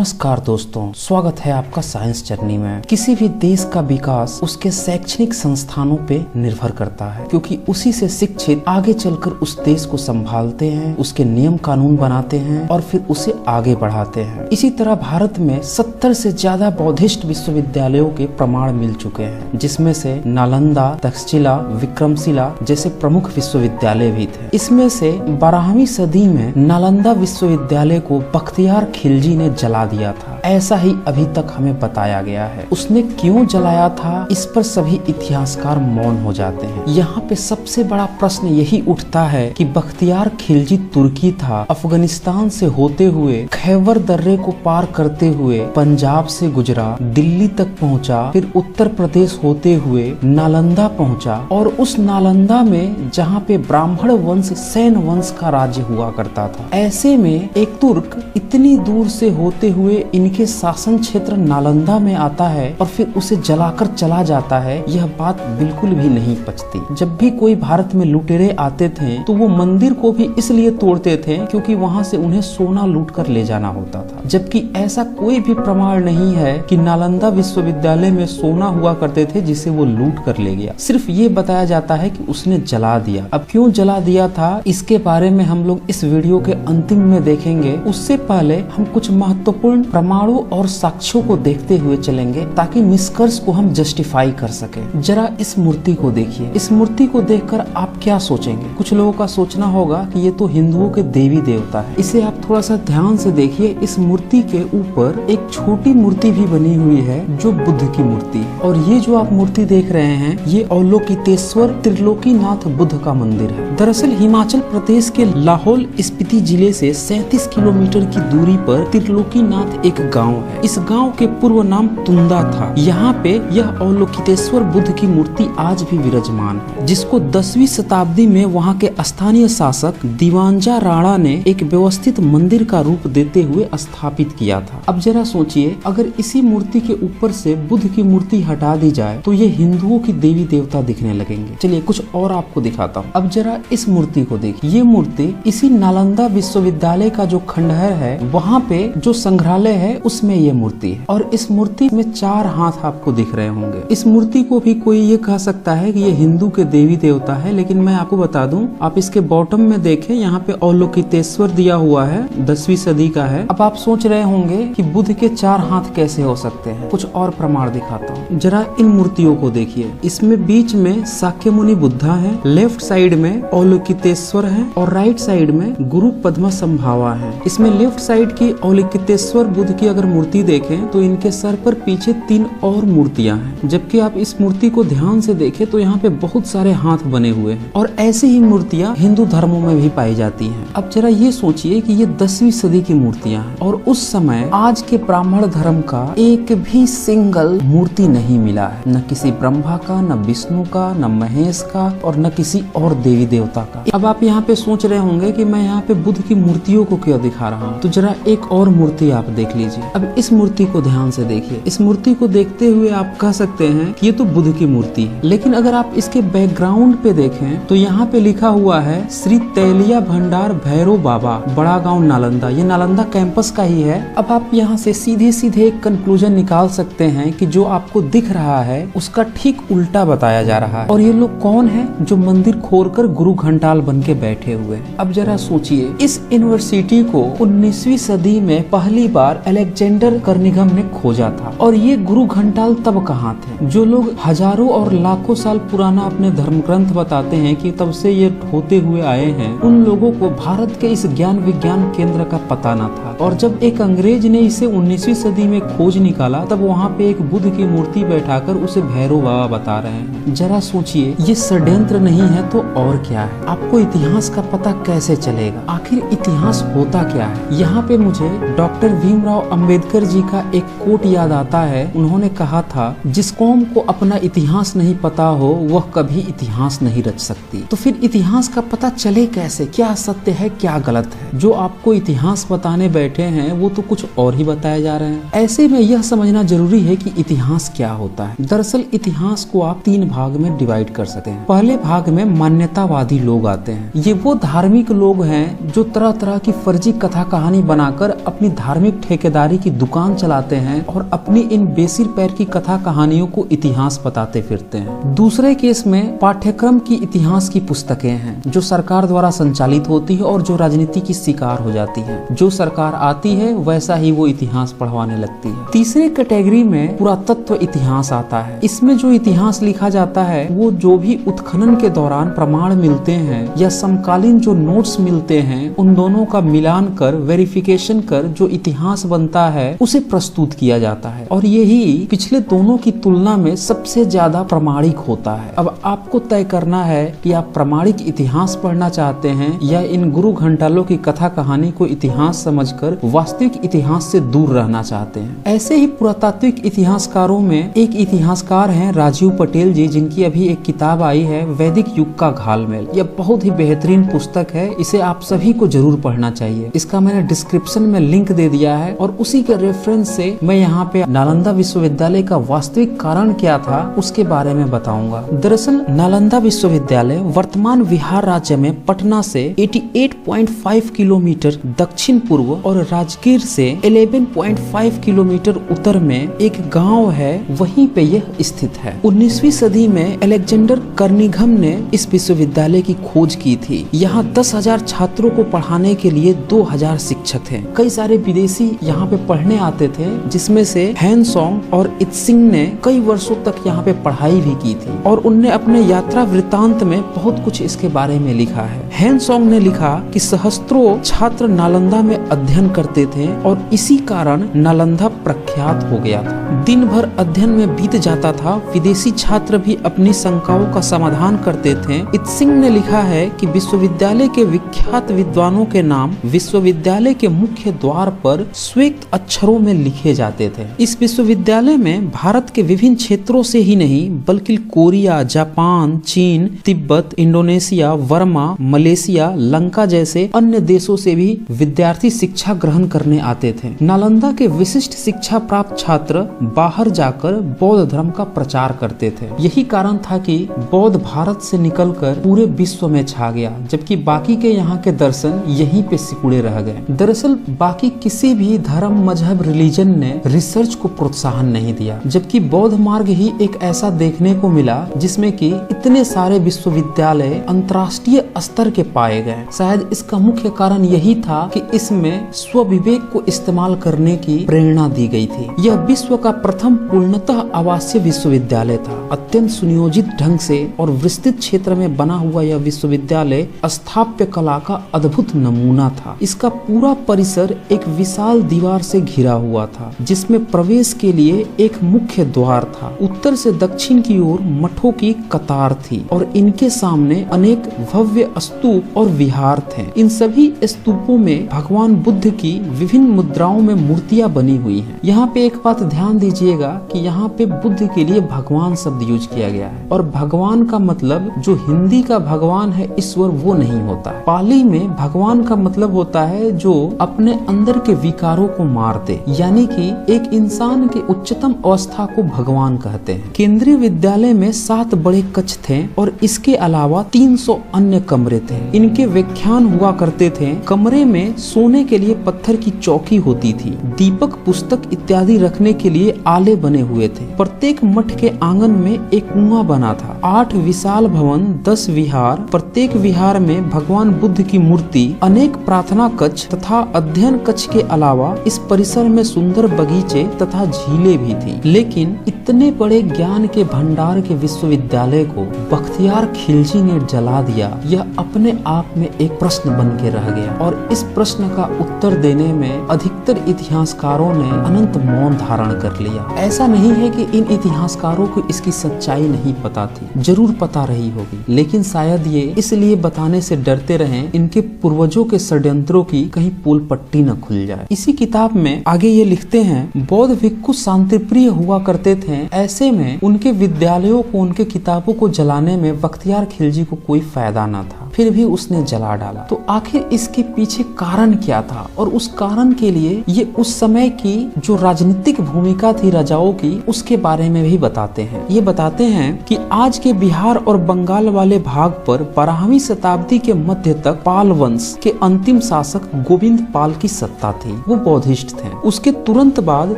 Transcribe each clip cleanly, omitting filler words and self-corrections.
नमस्कार दोस्तों, स्वागत है आपका साइंस जर्नी में। किसी भी देश का विकास उसके शैक्षणिक संस्थानों पे निर्भर करता है, क्योंकि उसी से शिक्षित आगे चलकर उस देश को संभालते हैं, उसके नियम कानून बनाते हैं और फिर उसे आगे बढ़ाते हैं। इसी तरह भारत में 70 से ज्यादा बौद्धिस्ट विश्वविद्यालयों के प्रमाण मिल चुके हैं, जिसमें से नालंदा, तक्षशिला, विक्रमशिला जैसे प्रमुख विश्वविद्यालय भी थे। इसमें से 12वीं सदी में नालंदा विश्वविद्यालय को बख्तियार खिलजी ने जला दिया था, ऐसा ही अभी तक हमें बताया गया है। उसने क्यों जलाया था, इस पर सभी इतिहासकार मौन हो जाते हैं। यहाँ पे सबसे बड़ा प्रश्न यही उठता है कि बख्तियार खिलजी तुर्की था, अफगानिस्तान से होते हुए खैबर दर्रे को पार करते हुए पंजाब से गुजरा, दिल्ली तक पहुँचा, फिर उत्तर प्रदेश होते हुए नालंदा पहुँचा और उस नालंदा में जहाँ पे ब्राह्मण वंश सैन वंश का राज्य हुआ करता था, ऐसे में एक तुर्क इतनी दूर से होते हुए इनके शासन क्षेत्र नालंदा में आता है और फिर उसे जलाकर चला जाता है। यह बात बिल्कुल भी नहीं पचती। जब भी कोई भारत में लुटेरे आते थे तो वो मंदिर को भी इसलिए तोड़ते थे क्योंकि वहाँ से उन्हें सोना लूट कर ले जाना होता था, जबकि ऐसा कोई भी प्रमाण नहीं है कि नालंदा विश्वविद्यालय में सोना हुआ करते थे जिसे वो लूट कर ले गया। सिर्फ ये बताया जाता है कि उसने जला दिया। अब क्यों जला दिया था, इसके बारे में हम लोग इस वीडियो के अंतिम में देखेंगे। उससे पहले हम कुछ महत्वपूर्ण प्रमाणों और साक्ष्यों को देखते हुए चलेंगे ताकि निष्कर्ष को हम जस्टिफाई कर सके। जरा इस मूर्ति को देखिए। इस मूर्ति को देखकर आप क्या सोचेंगे? कुछ लोगों का सोचना होगा कि ये तो हिंदुओं के देवी देवता है। इसे आप थोड़ा सा ध्यान से देखिए। इस मूर्ति के ऊपर एक छोटी मूर्ति भी बनी हुई है जो बुद्ध की मूर्ति है, और ये जो आप मूर्ति देख रहे हैं ये अवलोकितेश्वर त्रिलोकीनाथ बुद्ध का मंदिर है। दरअसल हिमाचल प्रदेश के लाहौल स्पीति जिले से 37 किलोमीटर की दूरी पर त्रिलोकीनाथ एक गांव है। इस गांव के पूर्व नाम तुंदा था। यहाँ पे यह अवलोकितेश्वर बुद्ध की मूर्ति आज भी विराजमान है, जिसको 10वीं शताब्दी में वहाँ के स्थानीय शासक दिवांजा राणा ने एक व्यवस्थित मंदिर का रूप देते हुए स्थापित किया था। अब जरा सोचिए, अगर इसी मूर्ति के ऊपर से बुद्ध की मूर्ति हटा दी जाए तो ये हिंदुओं की देवी देवता दिखने लगेंगे। चलिए कुछ और आपको दिखाता हूँ। अब जरा इस मूर्ति को देखिए। ये मूर्ति इसी नालंदा विश्वविद्यालय का जो खंडहर है वहाँ पे जो संग्रहालय है उसमें ये मूर्ति है, और इस मूर्ति में 4 हाथ आपको दिख रहे होंगे। इस मूर्ति को भी कोई ये कह सकता है कि ये हिंदू के देवी देवता है, लेकिन मैं आपको बता दूं, आप इसके बॉटम में देखें, यहाँ पे अवलोकितेश्वर दिया हुआ है, 10वीं सदी का है। अब आप सोच रहे होंगे कि बुद्ध के 4 हाथ कैसे हो सकते हैं। कुछ और प्रमाण दिखाता हूँ। जरा इन मूर्तियों को देखिए। इसमें बीच में शाक्यमुनि बुद्धा है, लेफ्ट साइड में अवलोकितेश्वर है और राइट साइड में गुरु पद्म संभावा है। इसमें लेफ्ट साइड की अवलोकितेश्वर बुद्ध की अगर मूर्ति देखें तो इनके सर पर पीछे 3 और मूर्तियां हैं, जबकि आप इस मूर्ति को ध्यान से देखें तो यहाँ पे बहुत सारे हाथ बने हुए हैं, और ऐसी ही मूर्तियां हिंदू धर्मों में भी पाई जाती हैं। अब जरा ये सोचिए कि ये 10वीं सदी की मूर्तियां हैं, और उस समय आज के ब्राह्मण धर्म का एक भी सिंगल मूर्ति नहीं मिला है, न किसी ब्रह्मा का, न विष्णु का, न महेश का, और न किसी और देवी देवता का। अब आप यहाँ पे सोच रहे होंगे कि मैं यहाँ पे बुद्ध की मूर्तियों को क्यों दिखा रहा हूँ, तो जरा एक और मूर्ति आप देख लीजिए। अब इस मूर्ति को ध्यान से देखिए। इस मूर्ति को देखते हुए आप कह सकते हैं कि ये तो बुद्ध की मूर्ति है, लेकिन अगर आप इसके बैकग्राउंड पे देखें तो यहाँ पे लिखा हुआ है श्री तैलिया भंडार भैरव बाबा, बड़ा गांव नालंदा। ये नालंदा कैंपस का ही है। अब आप यहाँ से सीधे सीधे एक कंक्लूजन निकाल सकते हैं कि जो आपको दिख रहा है उसका ठीक उल्टा बताया जा रहा है। और ये लोग कौन है जो मंदिर खोलकर गुरु घंटाल बन के बैठे हुए हैं? अब जरा सोचिए, इस यूनिवर्सिटी को 19वीं सदी में पहली बार अलेक्जेंडर कर्निघन ने खोजा था, और ये गुरु घंटाल तब कहाँ थे? जो लोग हजारों और लाखों साल पुराना अपने धर्म ग्रंथ बताते हैं कि तब से ये होते हुए आए हैं, उन लोगों को भारत के इस ज्ञान विज्ञान केंद्र का पता न था। और जब एक अंग्रेज ने इसे 19वीं सदी में खोज निकाला तब वहाँ पे एक बुद्ध की मूर्ति बैठाकर उसे भैरव बाबा बता रहे हैं। जरा सोचिए, ये षड्यंत्र नहीं है तो और क्या है? आपको इतिहास का पता कैसे चलेगा? आखिर इतिहास होता क्या है? यहाँ पे मुझे डॉक्टर भीमराव अंबेडकर जी का एक कोट याद आता है। उन्होंने कहा था, जिस कौम को अपना इतिहास नहीं पता हो वह कभी इतिहास नहीं रच सकती। तो फिर इतिहास का पता चले कैसे? क्या सत्य है, क्या गलत है? जो आपको इतिहास बताने बैठे हैं वो तो कुछ और ही बताए जा रहे हैं। ऐसे में यह समझना जरूरी है कि इतिहास क्या होता है। दरअसल इतिहास को आप 3 भाग में डिवाइड कर सकते हैं। पहले भाग में मान्यतावादी लोग आते हैं। ये वो धार्मिक लोग हैं जो तरह तरह की फर्जी कथा कहानी बनाकर अपनी धार्मिक ठेकेदारी खरीदारी की दुकान चलाते हैं और अपनी इन बेसिर पैर की कथा कहानियों को इतिहास बताते फिरते हैं। दूसरे केस में पाठ्यक्रम की इतिहास की पुस्तकें हैं जो सरकार द्वारा संचालित होती है और जो राजनीति की शिकार हो जाती है। जो सरकार आती है वैसा ही वो इतिहास पढ़वाने लगती है। तीसरे कैटेगरी में पुरातत्व इतिहास आता है। इसमें जो इतिहास लिखा जाता है वो जो भी उत्खनन के दौरान प्रमाण मिलते हैं या समकालीन जो नोट्स मिलते हैं उन दोनों का मिलान कर वेरिफिकेशन कर जो इतिहास बनता है उसे प्रस्तुत किया जाता है और यही पिछले दोनों की तुलना में सबसे ज्यादा प्रामाणिक होता है। अब आपको तय करना है कि आप प्रामाणिक इतिहास पढ़ना चाहते हैं या इन गुरु घंटालों की कथा कहानी को इतिहास समझकर वास्तविक इतिहास से दूर रहना चाहते हैं। ऐसे ही पुरातात्विक इतिहासकारों में एक इतिहासकार हैं राजीव पटेल जी, जिनकी अभी एक किताब आई है वैदिक युग का घालमेल। यह बहुत ही बेहतरीन पुस्तक है, इसे आप सभी को जरूर पढ़ना चाहिए। इसका मैंने डिस्क्रिप्शन में लिंक दे दिया है और उसी के रेफरेंस से मैं यहाँ पे नालंदा विश्वविद्यालय का वास्तविक कारण क्या था उसके बारे में बताऊंगा। दरअसल नालंदा विश्वविद्यालय वर्तमान बिहार राज्य में पटना से 88.5 किलोमीटर दक्षिण पूर्व और राजगीर से 11.5 किलोमीटर उत्तर में एक गांव है, वहीं पे यह स्थित है। 19वीं सदी में अलेक्जेंडर कर्निघन ने इस विश्वविद्यालय की खोज की थी। यहाँ 10,000 छात्रों को पढ़ाने के लिए 2,000 शिक्षक थे। कई सारे विदेशी यहाँ पे पढ़ने आते थे, जिसमें से हैनसोंग और इत्सिंग ने कई वर्षों तक यहाँ पे पढ़ाई भी की थी और उनने अपने यात्रा वृत्तांत में बहुत कुछ इसके बारे में लिखा है। हैनसोंग ने लिखा कि सहस्त्रों छात्र नालंदा में अध्ययन करते थे और इसी कारण नालंदा प्रख्यात हो गया था। दिन भर अध्ययन में बीत जाता था, विदेशी छात्र भी अपनी शंकाओं का समाधान करते थे। इत्सिंग ने लिखा है कि विश्वविद्यालय के विख्यात विद्वानों के नाम विश्वविद्यालय के मुख्य द्वार पर श्वेत अक्षरों में लिखे जाते थे। इस विश्वविद्यालय में भारत के विभिन्न क्षेत्रों से ही नहीं बल्कि कोरिया, जापान, चीन, तिब्बत, इंडोनेशिया, वर्मा, मलेशिया, लंका जैसे अन्य देशों से भी विद्यार्थी शिक्षा ग्रहण करने आते थे। नालंदा के विशिष्ट शिक्षा प्राप्त छात्र बाहर जाकर बौद्ध धर्म का प्रचार करते थे। यही कारण था कि बौद्ध भारत से निकलकर पूरे विश्व में छा गया, जबकि बाकी के यहाँ के दर्शन यहीं पे सिकुड़े रह गए। दरअसल बाकी किसी भी धर्म, मजहब, रिलीजन ने रिसर्च को प्रोत्साहन नहीं दिया, जबकि बौद्ध मार्ग ही एक ऐसा देखने को मिला जिसमें कि इतने सारे विश्वविद्यालय अंतर्राष्ट्रीय स्तर के पाए गए। शायद इसका मुख्य कारण यही था कि इसमें स्वविवेक को इस्तेमाल करने की प्रेरणा दी गई थी। यह विश्व का प्रथम पूर्णतः आवासीय विश्वविद्यालय था। अत्यंत सुनियोजित ढंग से और विस्तृत क्षेत्र में बना हुआ यह विश्वविद्यालय स्थापत्य कला का अद्भुत नमूना था। इसका पूरा परिसर एक विशाल दीवार से घिरा हुआ था, जिसमें प्रवेश के लिए एक मुख्य द्वार था। उत्तर से दक्षिण की ओर मठों की कतार थी और इनके सामने अनेक भव्य स्तूप और विहार थे। इन सभी स्तूपों में भगवान बुद्ध की विभिन्न मुद्राओं में मूर्तियां बनी हुई हैं। यहाँ पे एक बात ध्यान दीजिएगा कि यहाँ पे बुद्ध के लिए भगवान शब्द यूज किया गया है और भगवान का मतलब जो हिंदी का भगवान है ईश्वर वो नहीं होता। पाली में भगवान का मतलब होता है जो अपने अंदर के विकारों को मार दे, यानी कि एक इंसान के उच्चतम अवस्था को भगवान कहते हैं। केंद्रीय विद्यालय में 7 बड़े कक्ष थे और इसके अलावा 300 अन्य कमरे थे। इनके व्याख्यान हुआ करते थे। कमरे में सोने के लिए पत्थर की चौकी होती थी। दीपक, पुस्तक इत्यादि रखने के लिए आले बने हुए थे। प्रत्येक मठ के आंगन में एक कुआं बना था। 8 विशाल भवन, 10 विहार, प्रत्येक विहार में भगवान बुद्ध की मूर्ति, अनेक प्रार्थना कक्ष तथा अध्ययन कक्ष के अलावा इस परिसर में सुंदर बगीचे तथा झीलें भी थी। लेकिन इतने बड़े ज्ञान के भंडार के विश्वविद्यालय को बख्तियार खिलजी ने जला दिया, यह अपने आप में एक प्रश्न बन के रह गया और इस प्रश्न का उत्तर देने में अधिकतर इतिहासकारों ने अनंत मौन धारण कर लिया। ऐसा नहीं है कि इन इतिहासकारों को इसकी सच्चाई नहीं पता थी, जरूर पता रही होगी, लेकिन शायद ये इसलिए बताने से डरते रहे इनके पूर्वजों के षड्यंत्रों की कहीं पोल पट्टी न खुल जाए। इसी किताब में आगे ये लिखते हैं, बौद्ध भिक्षु शांतिप्रिय हुआ करते थे, ऐसे में उनके विद्यालयों को, उनके किताबों को जलाने में बख्तियार खिलजी को कोई फायदा न था। फिर भी उसने जला डाला। तो आखिर इसके पीछे कारण क्या था, और उस कारण के लिए ये उस समय की जो राजनीतिक भूमिका थी राजाओं की, उसके बारे में भी बताते हैं। ये बताते हैं कि आज के बिहार और बंगाल वाले भाग पर 12वीं शताब्दी के मध्य तक पाल वंश के अंतिम शासक गोविंद पाल की सत्ता थी। वो बौद्धिस्ट थे। उसके तुरंत बाद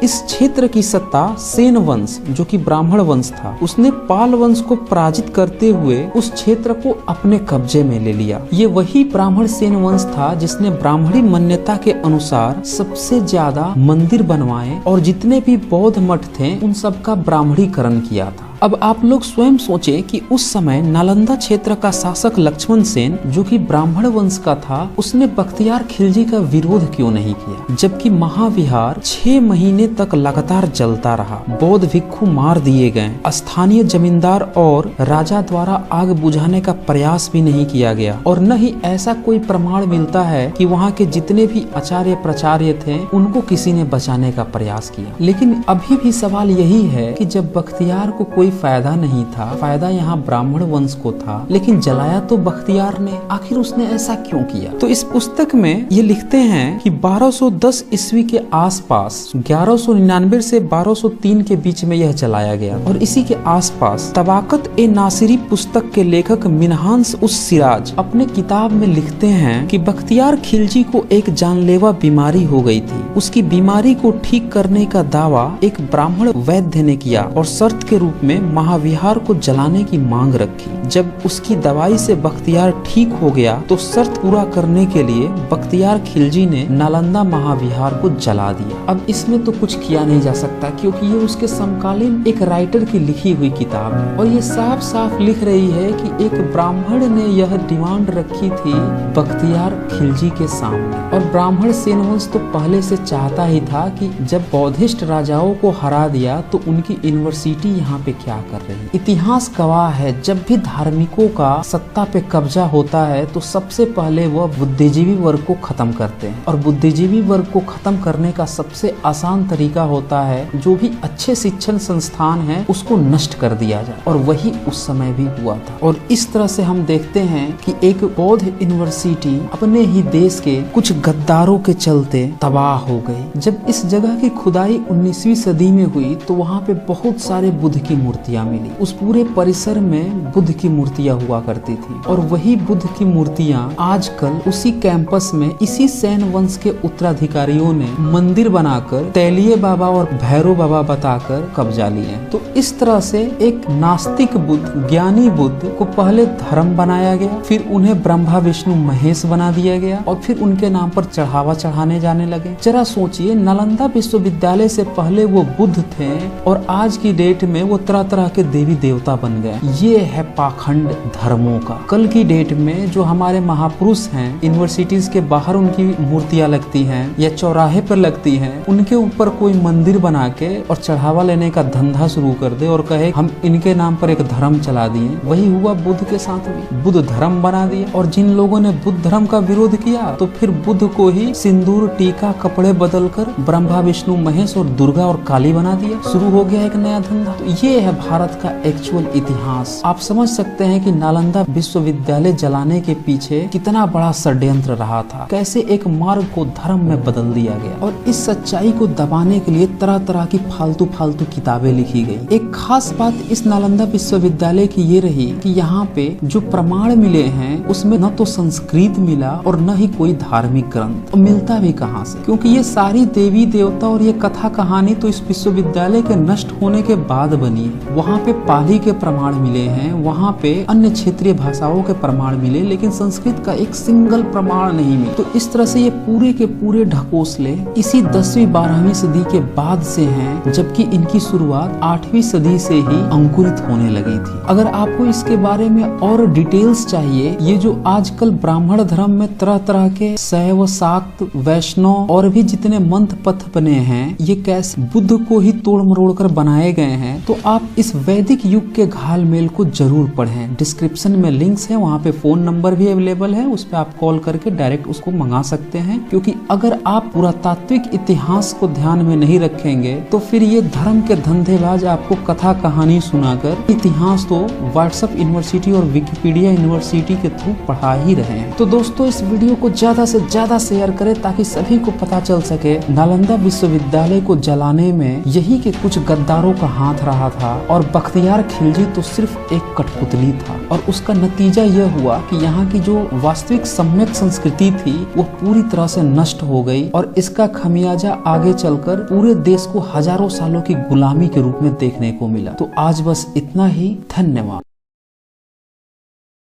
इस क्षेत्र की सत्ता सेन वंश, जो कि ब्राह्मण वंश था, उसने पाल वंश को पराजित करते हुए उस क्षेत्र को अपने कब्जे में ले लिया। ये वही ब्राह्मण सेन वंश था जिसने ब्राह्मणी मान्यता के अनुसार सबसे ज्यादा मंदिर बनवाए और जितने भी बौद्ध मठ थे उन सब का ब्राह्मणीकरण किया था। अब आप लोग स्वयं सोचें कि उस समय नालंदा क्षेत्र का शासक लक्ष्मण सेन, जो कि ब्राह्मण वंश का था, उसने बख्तियार खिलजी का विरोध क्यों नहीं किया, जबकि महाविहार 6 महीने तक लगातार जलता रहा। बौद्ध भिक्षु मार दिए गए, स्थानीय जमींदार और राजा द्वारा आग बुझाने का प्रयास भी नहीं किया गया, और न ही ऐसा कोई प्रमाण मिलता है कि वहाँ के जितने भी आचार्य प्रचार्य थे उनको किसी ने बचाने का प्रयास किया। लेकिन अभी भी सवाल यही है कि जब बख्तियार को कोई फायदा नहीं था, फायदा यहाँ ब्राह्मण वंश को था, लेकिन जलाया तो बख्तियार ने, आखिर उसने ऐसा क्यों किया? तो इस पुस्तक में ये लिखते हैं कि 1210 ईस्वी के आसपास 1199 से 1203 के बीच में यह चलाया गया, और इसी के आसपास तबाकत ए नासिरी पुस्तक के लेखक मिनहास उस सिराज अपने किताब में लिखते हैं कि बख्तियार खिलजी को एक जानलेवा बीमारी हो गई थी। उसकी बीमारी को ठीक करने का दावा एक ब्राह्मण वैद्य ने किया और शर्त के रूप में महाविहार को जलाने की मांग रखी। जब उसकी दवाई से बख्तियार ठीक हो गया तो शर्त पूरा करने के लिए बख्तियार खिलजी ने नालंदा महाविहार को जला दिया। अब इसमें तो कुछ किया नहीं जा सकता, क्योंकि ये उसके समकालीन एक राइटर की लिखी हुई किताब है, और ये साफ साफ लिख रही है कि एक ब्राह्मण ने यह डिमांड रखी थी बख्तियार खिलजी के सामने। और ब्राह्मण सेन वंश तो पहले से चाहता ही था कि जब बौद्धिस्ट राजाओं को हरा दिया तो उनकी यूनिवर्सिटी यहाँ पे क्या कर रही है। इतिहास गवाह है, जब भी धार्मिकों का सत्ता पे कब्जा होता है तो सबसे पहले वह बुद्धिजीवी वर्ग को खत्म करते हैं, और बुद्धिजीवी वर्ग को खत्म करने का सबसे आसान तरीका होता है जो भी अच्छे शिक्षण संस्थान है उसको नष्ट कर दिया जाए, और वही उस समय भी हुआ था। और इस तरह से हम देखते हैं कि एक बौद्ध यूनिवर्सिटी अपने ही देश के कुछ गद्दारों के चलते तबाह हो गई। जब इस जगह की खुदाई 19वीं सदी में हुई तो वहाँ पे बहुत सारे बुद्ध की मूर्तियां मिली। उस पूरे परिसर में बुद्ध की मूर्तियां हुआ करती थी, और वही बुद्ध की मूर्तियां आजकल उसी कैंपस में इसी सेन वंश के उत्तराधिकारियों ने मंदिर बनाकर तैलिये बाबा और भैरव बाबा बताकर कब्जा लिए। तो इस तरह से एक नास्तिक बुद्ध, ज्ञानी बुद्ध को पहले धर्म बनाया गया, फिर उन्हें ब्रह्मा विष्णु महेश बना दिया गया, और फिर उनके नाम पर चढ़ावा चढ़ाने जाने लगे। जरा सोचिए, नालंदा विश्वविद्यालय से पहले वो बुद्ध थे और आज की डेट में वो तरह तरह के देवी देवता बन गए। ये है पाखंड धर्मों का। कल की डेट में जो हमारे महापुरुष हैं, यूनिवर्सिटीज के बाहर उनकी मूर्तियां लगती हैं या चौराहे पर लगती हैं, उनके ऊपर कोई मंदिर बना के और चढ़ावा लेने का धंधा शुरू कर दे और कहे हम इनके नाम पर एक धर्म चला दिए। वही हुआ बुद्ध के साथ भी, बुद्ध धर्म बना दिया। और जिन लोगों ने बुद्ध धर्म का विरोध किया तो फिर बुद्ध को ही सिंदूर, टीका, कपड़े बदलकर ब्रह्मा विष्णु महेश और दुर्गा और काली बना दिया। शुरू हो गया एक नया धंधा। तो ये है भारत का एक्चुअल इतिहास। आप समझ सकते हैं कि नालंदा विश्वविद्यालय जलाने के पीछे कितना बड़ा षड्यंत्र रहा था, कैसे एक मार्ग को धर्म में बदल दिया गया, और इस सच्चाई को दबाने के लिए तरह तरह की फालतू फालतू किताबें लिखी गई। एक खास बात इस नालंदा विश्वविद्यालय की ये रही कि यहाँ पे जो प्रमाण मिले हैं उसमें न तो संस्कृत मिला और न ही कोई धार्मिक ग्रंथ। तो मिलता भी कहाँ से, क्योंकि ये सारी देवी देवता और ये कथा कहानी तो इस विश्वविद्यालय के नष्ट होने के बाद बनी है। वहाँ पे पाली के प्रमाण मिले हैं, वहाँ पे अन्य क्षेत्रीय भाषाओं के प्रमाण मिले, लेकिन संस्कृत का एक सिंगल प्रमाण नहीं मिला। तो इस तरह से ये पूरे के पूरे ढकोसले इसी 10वीं 12वीं सदी के बाद से हैं, जबकि इनकी शुरुआत 8वीं सदी से ही अंकुरित होने लगी थी। अगर आपको इसके बारे में और डिटेल्स चाहिए, ये जो आजकल ब्राह्मण धर्म में तरह तरह के शैव, शाक्त, वैष्णव और भी जितने मंत्र पथ बने हैं, ये कैसे बुद्ध को ही तोड़ मरोड़ कर बनाए गए हैं, तो आप आप इस वैदिक युग के घालमेल को जरूर पढ़ें। डिस्क्रिप्शन में लिंक्स है, वहाँ पे फोन नंबर भी अवेलेबल है, उस पर आप कॉल करके डायरेक्ट उसको मंगा सकते हैं। क्योंकि अगर आप पुरातात्विक इतिहास को ध्यान में नहीं रखेंगे तो फिर ये धर्म के धंधेबाज आपको कथा कहानी सुनाकर इतिहास तो व्हाट्सएप यूनिवर्सिटी और विकिपीडिया यूनिवर्सिटी के थ्रू पढ़ा ही रहे हैं। तो दोस्तों इस वीडियो को ज्यादा से ज्यादा शेयर करें ताकि सभी को पता चल सके नालंदा विश्वविद्यालय को जलाने में यही के कुछ गद्दारों का हाथ रहा था और बख्तियार खिलजी तो सिर्फ एक कठपुतली था। और उसका नतीजा यह हुआ कि यहाँ की जो वास्तविक सम्यक संस्कृति थी वो पूरी तरह से नष्ट हो गई और इसका खमियाजा आगे चलकर पूरे देश को हजारों सालों की गुलामी के रूप में देखने को मिला। तो आज बस इतना ही। धन्यवाद।